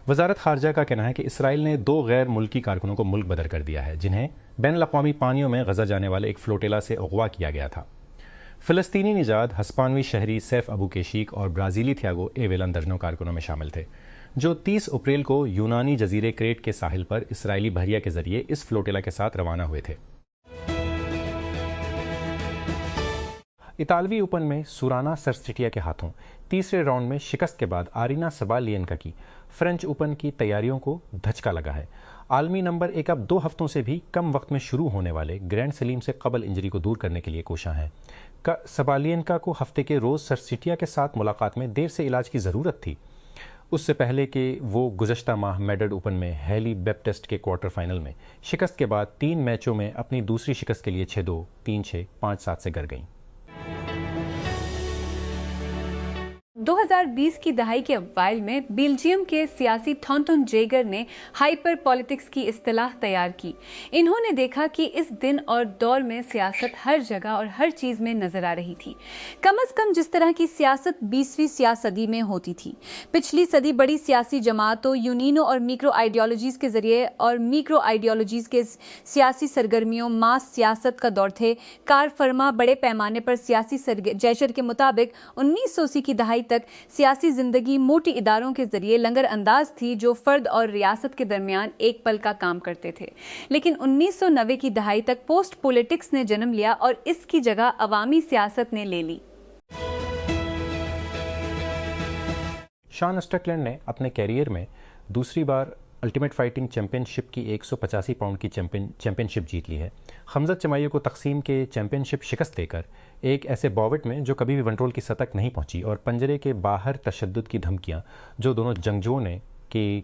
वजारत खारजा का कहना है कि इसराइल ने 2 गैर मुल्की कारकुनों को मुल्क बदर कर दिया है, जिन्हें बैनुल-अक़वामी पानियों में गजा जाने वाले एक फ्लोटेला से अगवा किया गया था। फ़िलिस्तीनी निजात हस्पानवी शहरी सैफ अबू केशीक और ब्राज़ीली थियागो एवेलन दर्जनों कारकुनों में शामिल थे, जो 30 अप्रैल को यूनानी जजीरे क्रेट के साहिल पर इसराइली बहरिया के जरिए इस फ्लोटेला के साथ रवाना हुए थे। इतालवी ओपन में सुराना सरस्टिटिया के हाथों तीसरे राउंड में शिकस्त के बाद आरीना सबालियनका की फ्रेंच ओपन की तैयारियों को धचका लगा है। आलमी नंबर 1 अब 2 हफ्तों से भी कम वक्त में शुरू होने वाले ग्रैंड सलीम से कबल इंजरी को दूर करने के लिए कोशां है। सबालियनका को हफ्ते के रोज़ सरस्टिटिया के साथ मुलाकात में देर से इलाज की ज़रूरत थी, उससे पहले कि वो गुज़श्ता माह मेड्रिड ओपन में हेली बेप्टिस्ट के क्वार्टर फाइनल में शिकस्त के बाद 3 मैचों में अपनी दूसरी शिकस्त के लिए 6-2, 3-6, 5-7 से गर गईं। 2020 की दहाई के अव्वाइल में बेल्जियम के सियासी थॉन्टन जेगर ने हाइपर पॉलिटिक्स की इस्तिलाह तैयार की। इन्होंने देखा कि इस दिन और दौर में सियासत हर जगह और हर चीज़ में नजर आ रही थी, कम से कम जिस तरह की सियासत 20वीं सदी में होती थी। पिछली सदी बड़ी सियासी जमातों, यूनियनों और मिक्रो आइडियोलॉजीज़ के जरिए और मिक्रो आइडियोलॉजीज़ के सियासी सरगर्मियों मास सियासत का दौर थे। कार फरमा बड़े पैमाने पर सियासी जैशर के मुताबिक 1980 की दहाई तक सियासी जिंदगी मोटी इदारों के जरिए लंगर अंदाज थी, जो फर्द और रियासत के दरमियान एक पल का काम करते थे। लेकिन 1990 की दहाई तक पोस्ट पॉलिटिक्स ने जन्म लिया और इसकी जगह अवामी सियासत ने ले ली। शॉन स्ट्रिकलैंड ने अपने कैरियर में दूसरी बार अल्टीमेट फाइटिंग चैंपियनशिप की 185 पाउंड की चैंपियनशिप जीत ली है। खमजत चमाइयों को तकसीम के चैंपियनशिप शिकस्त देकर एक ऐसे बॉवेट में जो कभी भी वनरोल की सतह तक नहीं पहुंची, और पंजरे के बाहर तशद्दुद की धमकियां जो दोनों जंगजुओं ने के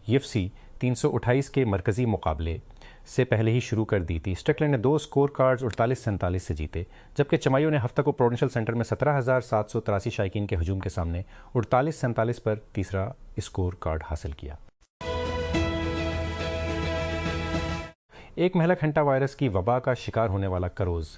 UFC 328 के मरकज़ी मुकाबले से पहले ही शुरू कर दी थी। स्ट्रिकलैंड ने 2 स्कोर कार्ड्स 48-47 से जीते, जबकि चमाइयों ने हफ्ता को प्रोविंशियल सेंटर में 17,783 शायकीन के हजूम के सामने 48-47 पर तीसरा स्कोर कार्ड हासिल किया। एक महलक हंटा वायरस की वबा का शिकार होने वाला करोज़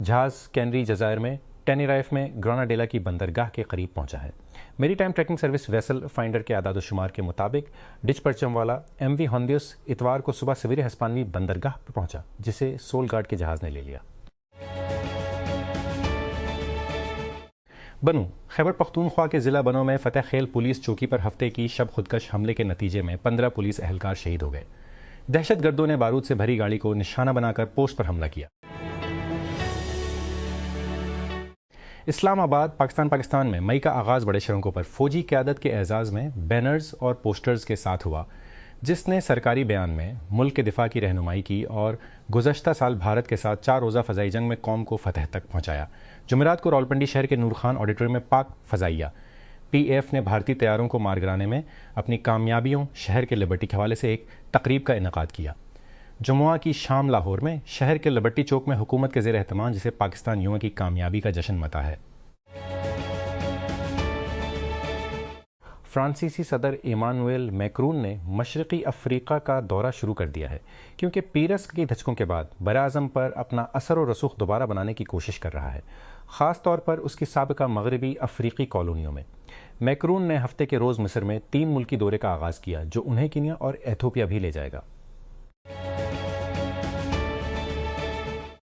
जहाज़ कैनरी जज़ायर में टेनेराइफ में ग्रानाडेला की बंदरगाह के करीब पहुंचा है। Maritime tracking service vessel finder के आदाद शुमार के मुताबिक डिच परचम वाला MV होंदियस इतवार को सुबह सवेरे हस्पानवी बंदरगाह पर पहुंचा, जिसे सोल गार्ड के जहाज़ ने ले लिया। बनू खैबर पख्तूनख्वा के ज़िला बनू में फतेह खेल पुलिस चौकी पर हफ्ते की शब खुदकश हमले के नतीजे में 15 पुलिस एहलकार शहीद हो गए। दहशतगर्दों ने बारूद से भरी गाड़ी को निशाना बनाकर पोस्ट पर हमला किया। इस्लामाबाद पाकिस्तान में मई का आगाज़ बड़े शहरों पर फौजी क़यादत के एजाज़ में बैनर्स और पोस्टर्स के साथ हुआ, जिसने सरकारी बयान में मुल्क के दिफा की रहनुमाई की और गुज़श्ता साल भारत के साथ 4 रोज़ा फ़ज़ाई जंग में कौम को फतह तक पहुँचाया। जुमेरात को रावलपिंडी शहर के नूर खान ऑडिटोरियम में पाक फ़ज़ाइया PAF ने भारतीय तैयारों को मार गिराने में अपनी कामयाबियों शहर के लिबर्टी के हवाले से एक तकरीब का इनेकाद किया। जुमुआ की शाम लाहौर में शहर के लिबर्टी चौक में हुकूमत के ज़ेर एहतमाम जिसे पाकिस्तान यूं की कामयाबी का जश्न मता है। फ्रांसीसी सदर इमानुएल मैक्रोन ने मशरक़ी अफ्रीका का दौरा शुरू कर दिया है, क्योंकि पीरस की धचकों के बाद बराज़म पर अपना असर और रसूख दोबारा बनाने की कोशिश कर रहा है, ख़ास तौर पर उसकी साबिका मगरबी अफ्रीकी कॉलोनियों में। मैक्रोन ने हफ्ते के रोज़ मिस्र में 3 मुल्की दौरे का आगाज़ किया, जो उन्हें कीनिया और एथोपिया भी ले जाएगा।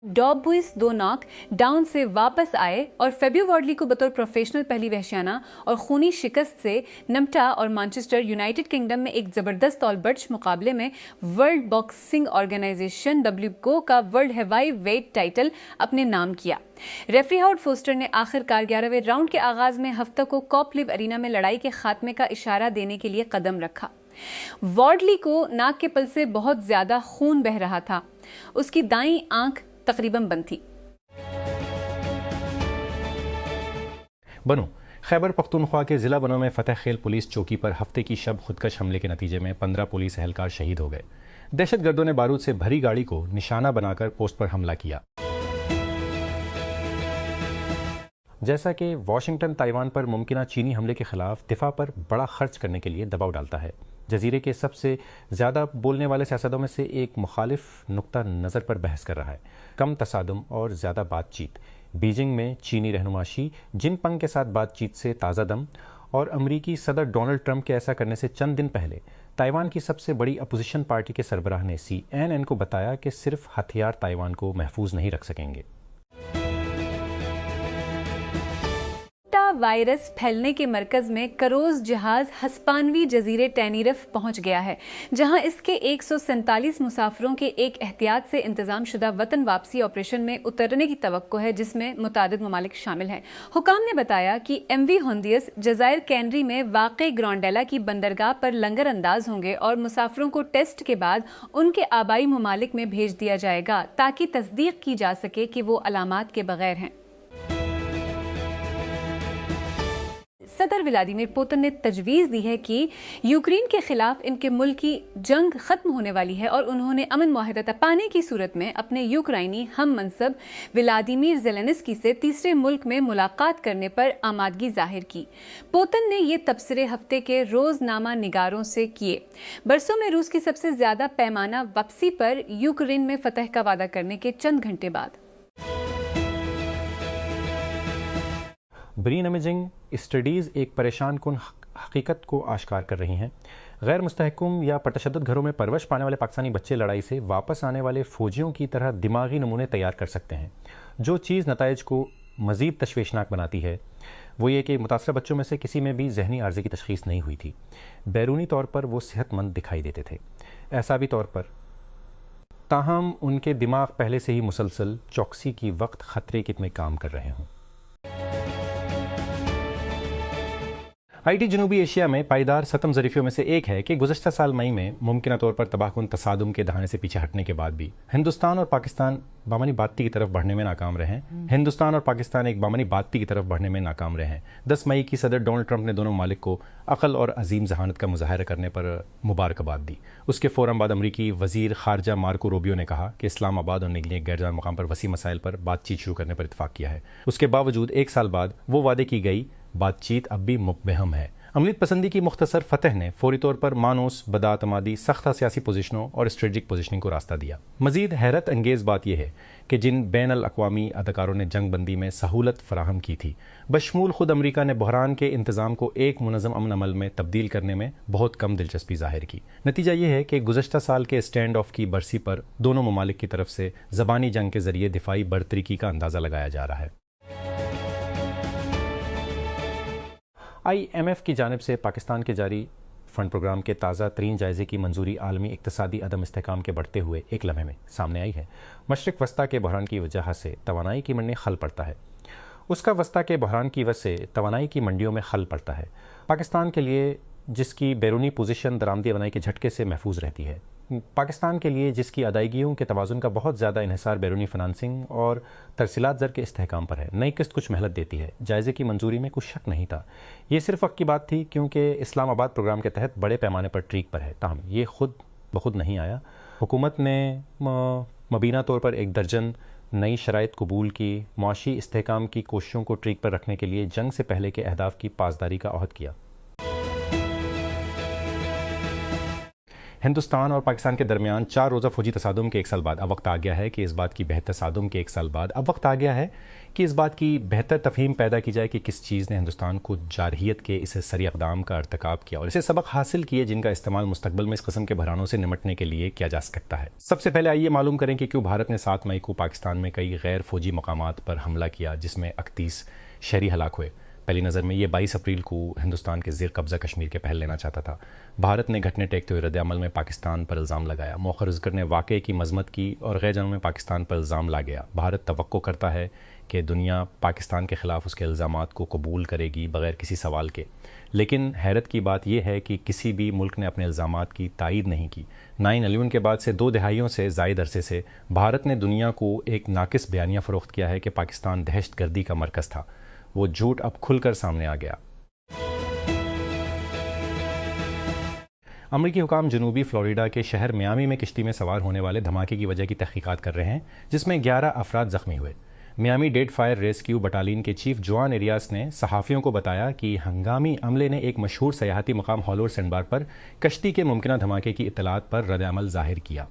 डॉबुइस दोनाक डाउन से वापस आए और फेबियो वार्डली को बतौर प्रोफेशनल पहली वहशियाना और खूनी शिकस्त से निपटा और मैनचेस्टर यूनाइटेड किंगडम में एक ज़बरदस्त ऑलबर्च मुकाबले में वर्ल्ड बॉक्सिंग ऑर्गेनाइजेशन WBO का वर्ल्ड हेवाई वेट टाइटल अपने नाम किया। रेफरी हाउड फोस्टर ने आखिरकार 11वें राउंड के आगाज में हफ्ता को कॉप लिव अरीना में लड़ाई के खात्मे का इशारा देने के लिए कदम रखा। वार्डली को नाक के पल से बहुत ज्यादा खून बह रहा था, उसकी दाईं आंख तकरीबन बंद थी। बनू खैबर पख्तूनख्वा के ज़िला बनू में फतेह खेल पुलिस चौकी पर हफ्ते की शब खुदकश हमले के नतीजे में 15 पुलिस एहलकार शहीद हो गए। दहशतगर्दों ने बारूद से भरी गाड़ी को निशाना बनाकर पोस्ट पर हमला किया। जैसा कि वाशिंगटन ताइवान पर मुमकिन चीनी हमले के खिलाफ दिफा पर बड़ा खर्च करने के लिए दबाव डालता है। जजीरे के सबसे ज़्यादा बोलने वाले सियासतों में से एक मुखालिफ नुक्ता नज़र पर बहस कर रहा है, कम तसादुम और ज़्यादा बातचीत। बीजिंग में चीनी रहनुमा शी जिनपिंग के साथ बातचीत से ताज़ा दम और अमरीकी सदर डोनाल्ड ट्रंप के ऐसा करने से चंद दिन पहले ताइवान की सबसे बड़ी अपोजिशन पार्टी के सरबराह ने CNN को बताया कि सिर्फ हथियार ताइवान को महफूज नहीं रख सकेंगे। वायरस फैलने के मरकज में करोज जहाज हस्पानवी जजीरे टेनीरफ पहुंच गया है, जहां इसके 147 मुसाफिरों के एक एहतियात से इंतजाम शुदा वतन वापसी ऑपरेशन में उतरने की तवक्को है, जिसमें मुतादिद ममालिक शामिल हैं। हुकाम ने बताया कि MV होंदियस जजायर कैनरी में वाक़ई ग्रांडेला की बंदरगाह पर लंगर अंदाज होंगे और मुसाफिरों को टेस्ट के बाद उनके आबाई ममालिक में भेज दिया जाएगा ताकि तस्दीक की जा सके कि वो अलामात के बगैर हैं। सदर व्लादिमीर पुतिन ने तजवीज़ दी है कि यूक्रेन के खिलाफ इनके मुल्क की जंग खत्म होने वाली है और उन्होंने अमन मुआहदा पाने की सूरत में अपने यूक्राइनी हम मनसब व्लादिमीर ज़ेलेंस्की से तीसरे मुल्क में मुलाकात करने पर आमादगी जाहिर की। पुतिन ने ये तबसरे हफ्ते के रोज़नामा निगारों से किए। बरसों में रूस की सबसे ज़्यादा पैमाना वापसी पर यूक्रेन में फतह का वादा करने के चंद घंटे बाद। ब्रेन इमेजिंग स्टडीज़ एक परेशान कुन हकीकत को आश्कार कर रही हैं। गैर मुस्तहकम या पटशद्दद घरों में परवरिश पाने वाले पाकिस्तानी बच्चे लड़ाई से वापस आने वाले फ़ौजियों की तरह दिमागी नमूने तैयार कर सकते हैं। जो चीज़ नताइज को मज़ीद तशवीशनाक बनाती है वो ये कि मुतासर बच्चों में से किसी में भी जहनी आर्ज़े की तशख़ीस नहीं हुई थी। बैरूनी तौर पर वो सेहतमंद दिखाई देते थे, एसाबी तौर पर, ताहम उनके दिमाग पहले से ही मुसलसल चौकसी की वक्त ख़तरे में काम कर रहे हों। IT जनूबी एशिया में पायदार सतम ज़रीफ़ियों में से एक है कि गुज़श्ता साल मई में मुमकिन तौर पर तबाहकुन तसादुम के दहाने से पीछे हटने के बाद भी हिंदुस्तान और पाकिस्तान बामनी बाती की तरफ बढ़ने में नाकाम रहे हैं। हिंदुस्तान और पाकिस्तान एक बामनी बाती की तरफ बढ़ने में नाकाम रहे हैं। 10 मई की सदर डोनाल्ड ट्रंप ने दोनों मालिक को अक़ल और अजीम जहानत का मुज़ाहरा करने पर मुबारकबाद दी। उसके फ़ौरन बाद अमरीकी वज़ीर ख़ारजा मार्को रूबियो ने कहा कि इस्लामाबाद और निगली एक गैरजान मुकाम पर वसी मसाइल पर बातचीत शुरू करने पर इत्तेफ़ाक़ किया है। उसके बावजूद एक साल बाद वो वादे की गई बातचीत अब भी मुबहम है। अमलीत पसंदी की मुख्तसर फतह ने फौरी तौर पर मानूस बदातमादी सख्त सियासी पोजिशनों और स्ट्रेटजिक पोजिशनिंग को रास्ता दिया। मजीद हैरत अंगेज़ बात यह है कि जिन बैन अल-अक़वामी अदाकारों ने जंग बंदी में सहूलत फराहम की थी, बशमूल खुद अमरीका ने बहरान के इंतज़ाम को एक मुनज़्ज़म अमन अमल में तब्दील करने में बहुत कम दिलचस्पी ज़ाहिर की। नतीजा ये है कि गुज़श्ता साल के स्टैंड ऑफ की बरसी पर दोनों ममालिक की तरफ से ज़बानी जंग के ज़रिए दिफाई बरतरीकी का अंदाज़ा लगाया जा रहा है। IMF की जानिब से पाकिस्तान के जारी फ़ंड प्रोग्राम के ताज़ा तरीन जायज़े की मंजूरी आलमी इक़्तिसादी अदम इस्तेहकाम के बढ़ते हुए एक लम्हे में सामने आई है। मशरिक़ वस्ता के बहरान की वजह से तवानाई की मंडी खल पड़ता है। उसका वस्ता के बहरान की वजह से तवानाई की मंडियों में खल पड़ता है। पाकिस्तान के लिए जिसकी बैरूनी पोजीशन दरामदी तवानाई के झटके से महफूज रहती है, पाकिस्तान के लिए जिसकी अदायगियों के तवाज़ुन का बहुत ज़्यादा इन्हिसार बैरूनी फ़ाइनेंसिंग और तरसीलात ज़र के इस्तेहकाम पर है, नई किस्त कुछ मेहनत देती है। जायज़े की मंजूरी में कुछ शक नहीं था। ये सिर्फ वक्त की बात थी क्योंकि इस्लामाबाद प्रोग्राम के तहत बड़े पैमाने पर ट्रीक पर है। ताहम ये खुद ब खुद नहीं आया। हुकूमत ने मबीना तौर पर 1 दर्जन नई शराइत कबूल की, मुआशी इस्तेहकाम की कोशिशों को ट्रीक पर रखने के लिए जंग से पहले के अहदाफ की पासदारी का अहद किया। हिंदुस्तान और पाकिस्तान के दरमियान 4 रोज़ा फौजी तसादुम के 1 साल बाद अब वक्त आ गया है कि इस बात की बेहतर तसादुम के 1 साल बाद अब वक्त आ गया है कि इस बात की बेहतर तफहीम पैदा की जाए कि किस चीज़ ने हिंदुस्तान को जारहियत के इस सरी अक़दाम का अर्तकाब किया और इसे सबक हासिल किए जिनका इस्तेमाल मुस्तकबिल में इस किस्म के बहरानों से निमटने के लिए किया जा सकता है। सबसे पहले आइए मालूम करें कि क्यों भारत ने 7 मई को पाकिस्तान में कई गैर फौजी मकामात पर हमला किया, जिसमें 31 शहरी हलाक हुए। पहली नज़र में ये 22 अप्रैल को हिंदुस्तान के ज़ेर कब्ज़ा कश्मीर के पहल लेना चाहता था। भारत ने घटने टेकते हुए रद्द-ए-अमल में पाकिस्तान पर इल्ज़ाम लगाया। मौखर ज़िक्र ने वाक़े की मज़म्मत की और गैर जानों में पाकिस्तान पर इल्ज़ाम ला गया। भारत तवक्को करता है कि दुनिया पाकिस्तान के ख़िलाफ़ उसके इल्ज़ामात को कबूल करेगी बग़ैर किसी सवाल के। लेकिन हैरत की बात यह है कि किसी भी मुल्क ने अपने इल्ज़ामात की तायीद नहीं की। 9/11 के बाद से 2 दहाइयों से ज़ायद अरसे से भारत ने दुनिया को एक नाकिस बयानिया फ़रोख्त किया है कि पाकिस्तान दहशतगर्दी का मरकज़ था। वो झूठ अब खुलकर सामने आ गया। अमरीकी हुकाम जनूबी फ्लोरिडा के शहर मियामी में किश्ती में सवार होने वाले धमाके की वजह की तहकीकात कर रहे हैं, जिसमें 11 अफराद ज़ख्मी हुए। Miami dead fire rescue battalion के चीफ जोआन एरियास ने सहाफ़ियों को बताया कि हंगामी अमले ने एक मशहूर सयाहती मकाम हॉलोर सैंडबार पर कश्ती के मुमकिन धमाके की इत्तलात पर रद्द-ए-अमल ज़ाहिर किया।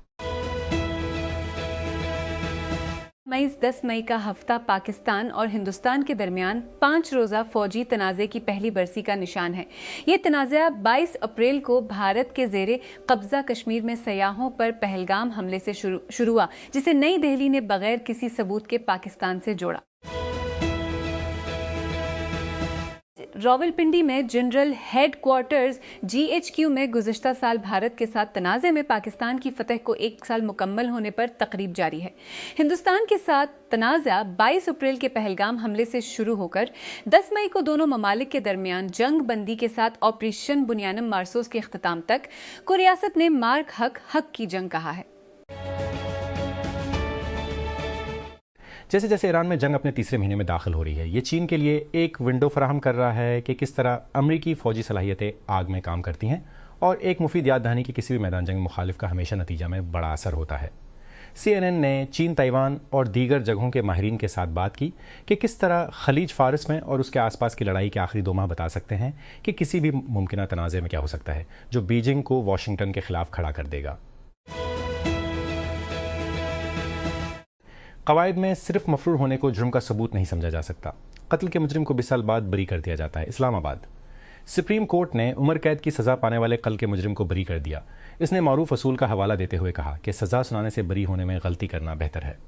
10 मई का हफ्ता पाकिस्तान और हिंदुस्तान के दरमियान 5 रोज़ा फौजी तनाज़े की पहली बरसी का निशान है। ये तनाज़ा 22 अप्रैल को भारत के ज़ेरे कब्ज़ा कश्मीर में सयाहों पर पहलगाम हमले से शुरू हुआ, जिसे नई दिल्ली ने बगैर किसी सबूत के पाकिस्तान से जोड़ा। रावलपिंडी में जनरल हेडक्वार्टर्स GHQ में गुज़िश्ता साल भारत के साथ तनाज़े में पाकिस्तान की फतह को 1 साल मुकम्मल होने पर तकरीब जारी है। हिंदुस्तान के साथ तनाज़ा 22 अप्रैल के पहलगाम हमले से शुरू होकर 10 मई को दोनों ममालिक के दरमियान जंग बंदी के साथ ऑपरेशन बुनियानम मारसोस के अख्ताम तक को रियासत ने मार्क हक की जंग कहा है। जैसे जैसे ईरान में जंग अपने तीसरे महीने में दाखिल हो रही है, ये चीन के लिए एक विंडो फराहम कर रहा है कि किस तरह अमरीकी फ़ौजी सलाहियतें आग में काम करती हैं और एक मुफीद याद दहानी कि किसी भी मैदान जंग मुखालिफ का हमेशा नतीजा में बड़ा असर होता है। CNN ने चीन, ताइवान और दीगर जगहों के माहिरीन के साथ बात की कि किस तरह खलीज फ़ारस में और उसके आसपास की लड़ाई के आखिरी 2 माह बता सकते हैं कि किसी भी मुमकिन तनाज़े में क्या हो सकता है जो बीजिंग को वाशिंगटन के खिलाफ खड़ा कर देगा। कवायद में सिर्फ मफरूर होने को जुर्म का सबूत नहीं समझा जा सकता। कत्ल के मुजरिम को 20 साल बाद बरी कर दिया जाता है। इस्लामाबाद सुप्रीम कोर्ट ने उम्र कैद की सज़ा पाने वाले कत्ल के मुजरिम को बरी कर दिया। इसने मारूफ असूल का हवाला देते हुए कहा कि सज़ा सुनाने से बरी होने में गलती करना बेहतर है।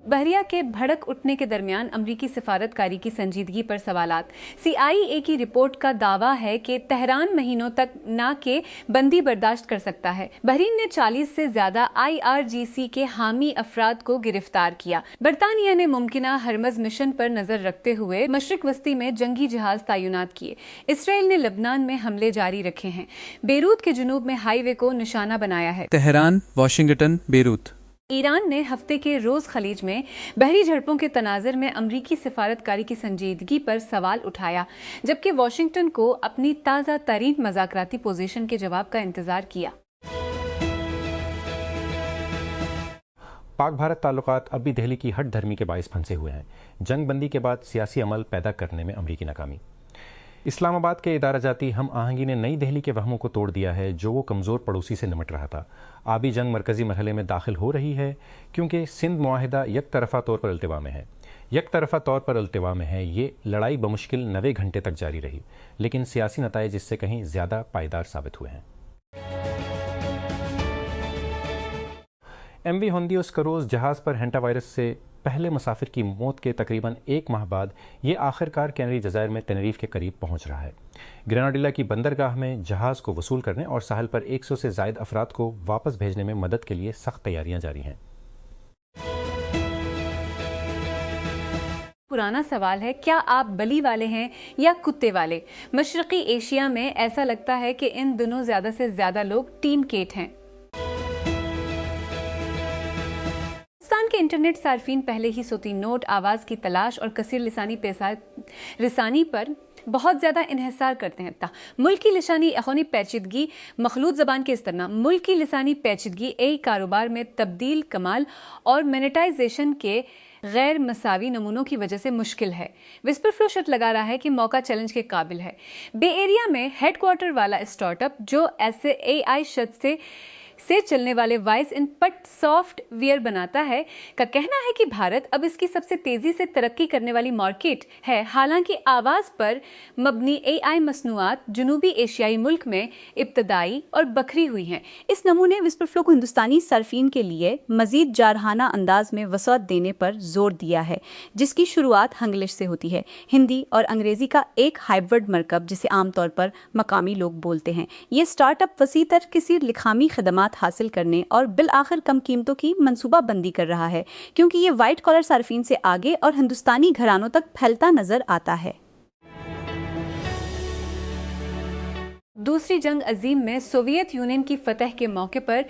बहरिया के भड़क उठने के दरमियान अमरीकी सिफारतकारी की संजीदगी पर सवालात। CIA की रिपोर्ट का दावा है कि तेहरान महीनों तक ना के बंदी बर्दाश्त कर सकता है। बहरीन ने 40 से ज्यादा IRGC के हामी अफराद को गिरफ्तार किया। बरतानिया ने मुमकिना हरमज मिशन पर नजर रखते हुए मशरिक वस्ती में जंगी जहाज तैनात किए। इसराइल ने लबनान में हमले जारी रखे हैं। बेरूत के जुनूब में हाईवे को निशाना बनाया है। Tehran, Washington, Beirut. ईरान ने हफ्ते के रोज खलीज में बहरी झड़पों के तनाजर में अमरीकी सिफारतकारी की संजीदगी पर सवाल उठाया, जबकि वाशिंगटन को अपनी ताज़ा तरीन मज़ाकराती पोजीशन के जवाब का इंतजार किया। पाक भारत ताल्लुकात अब भी दिल्ली की हट धर्मी के बाइस फंसे हुए हैं। जंग बंदी के बाद सियासी अमल पैदा करने में अमरीकी नाकामी। इस्लामाबाद के इदारा जाती हम आहंगी ने नई दिल्ली के वहमों को तोड़ दिया है जो वो कमज़ोर पड़ोसी से निमट रहा था। आबी जंग मरकज़ी मरहले में दाखिल हो रही है क्योंकि सिंध मुआहिदा एक तरफ़ा तौर पर अल्तवा में है। एक तरफ़ा तौर पर अल्तवा में है। ये लड़ाई बमुश्किल 90 घंटे तक जारी रही, लेकिन सियासी नताइज इससे कहीं ज़्यादा पायदार साबित हुए हैं। MV होंदियोस करोज़ जहाज़ पर हेंटा वायरस से पहले मुसाफिर की मौत के तकरीबन 1 माह बाद ये आखिरकार कैनरी जज़ायर में तेनरीफ के करीब पहुंच रहा है। ग्रेनाडिला की बंदरगाह में जहाज़ को वसूल करने और साहल पर 100 से ज़ायद अफराद को वापस भेजने में मदद के लिए सख्त तैयारियां जारी हैं। पुराना सवाल है, क्या आप बली वाले हैं या कुत्ते वाले? मशरक़ी एशिया में ऐसा लगता है कि इन दिनों ज़्यादा से ज़्यादा लोग टीम केट हैं। के इंटरनेट सार्फिन पहले ही सोती नोट, आवाज़ की तलाश और कसीर लिसानी रिसानी पर बहुत ज़्यादा इन्हिसार करते हैं। मुल्की लिसानी अखौनी पेचीदगी मखलूत ज़बान के इस्तेमाल, मुल्की लिसानी पेचीदगी कारोबार में तब्दील कमाल और मोनेटाइजेशन के गैर मसावी नमूनों की वजह से मुश्किल है। विस्पर फ्लो शर्त लगा रहा है कि मौका चैलेंज के काबिल है। बे एरिया में हेडक्वार्टर वाला स्टार्टअप जो ऐसे AI शर्त से चलने वाले वॉइस इनपुट सॉफ्टवेयर बनाता है का कहना है कि भारत अब इसकी सबसे तेजी से तरक्की करने वाली मार्केट है। हालांकि आवाज़ पर मबनी AI मसनूआत जनूबी एशियाई मुल्क में इब्तदाई और बखरी हुई हैं। इस नमूने विस्पर फ्लो को हिंदुस्तानी सार्फिन के लिए मजीद जारहाना अंदाज में वसअत देने पर जोर दिया है, जिसकी शुरुआत हंगलिश से होती है, हिंदी और अंग्रेजी का एक हाइब्रिड मरकब जिसे आमतौर पर मकामी लोग बोलते हैं। ये स्टार्टअप वसी तर किसी लिखामी खदमात हासिल करने और बिल आखिर कम कीमतों की मंसूबाबंदी कर रहा है, क्योंकि ये वाइट कॉलर सार्फिन से आगे और हिंदुस्तानी घरानों तक फैलता नजर आता है। दूसरी जंग अजीम में सोवियत यूनियन की फतह के मौके पर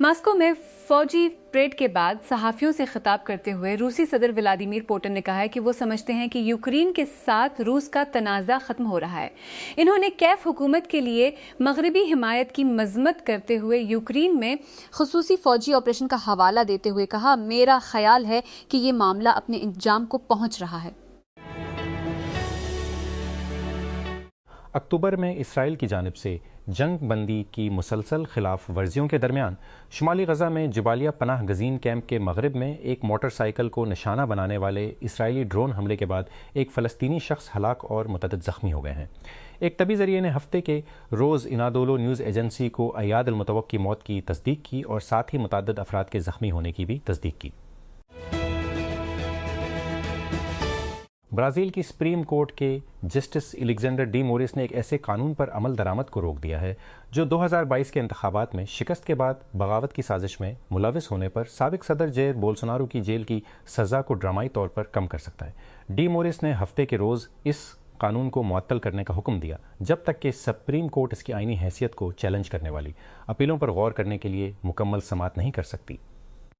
मास्को में फौजी परेड के बाद सहाफ़ियों से खिताब करते हुए रूसी सदर व्लादिमीर पुतिन ने कहा है कि वो समझते हैं कि यूक्रेन के साथ रूस का तनाज़ा ख़त्म हो रहा है। इन्होंने कैफ हुकूमत के लिए मगरबी हिमायत की मजम्मत करते हुए यूक्रेन में खुसूसी फ़ौजी ऑपरेशन का हवाला देते हुए कहा, मेरा ख्याल है कि ये मामला अपने इंजाम को पहुँच रहा है। अक्टूबर में इसराइल की जानिब से जंग बंदी की मुसलसल खिलाफ वर्जियों के दरमियान शुमाली गजा में जबालिया पनाह गजीन कैंप के मगरब में एक मोटरसाइकिल को निशाना बनाने वाले इसराइली ड्रोन हमले के बाद एक फ़लस्तीनी शख्स हलाक और मुतअद्दिद ज़ख्मी हो गए हैं। एक तबी ज़रिए ने हफ्ते के रोज़ इनादोलो न्यूज़ एजेंसी को अयाद अल-मुतवक्की मौत की तस्दीक की और साथ ही मुतअद्दिद अफराद के ज़ख्मी होने की भी तस्दीक की। ब्राज़ील की सुप्रीम कोर्ट के जस्टिस एलेक्जेंडर डी मोरिस ने एक ऐसे कानून पर अमल दरामद को रोक दिया है जो 2022 के इंतखाबात में शिकस्त के बाद बगावत की साजिश में मुलविस होने पर साबिक सदर जैर बोल्सोनारो की जेल की सज़ा को ड्रामाई तौर पर कम कर सकता है। डी मोरिस ने हफ्ते के रोज़ इस कानून को मुअत्तल करने का हुक्म दिया जब तक कि सुप्रीम कोर्ट इसकी आईनी हैसियत को चैलेंज करने वाली अपीलों पर गौर करने के लिए मुकम्मल समाअत नहीं कर सकती।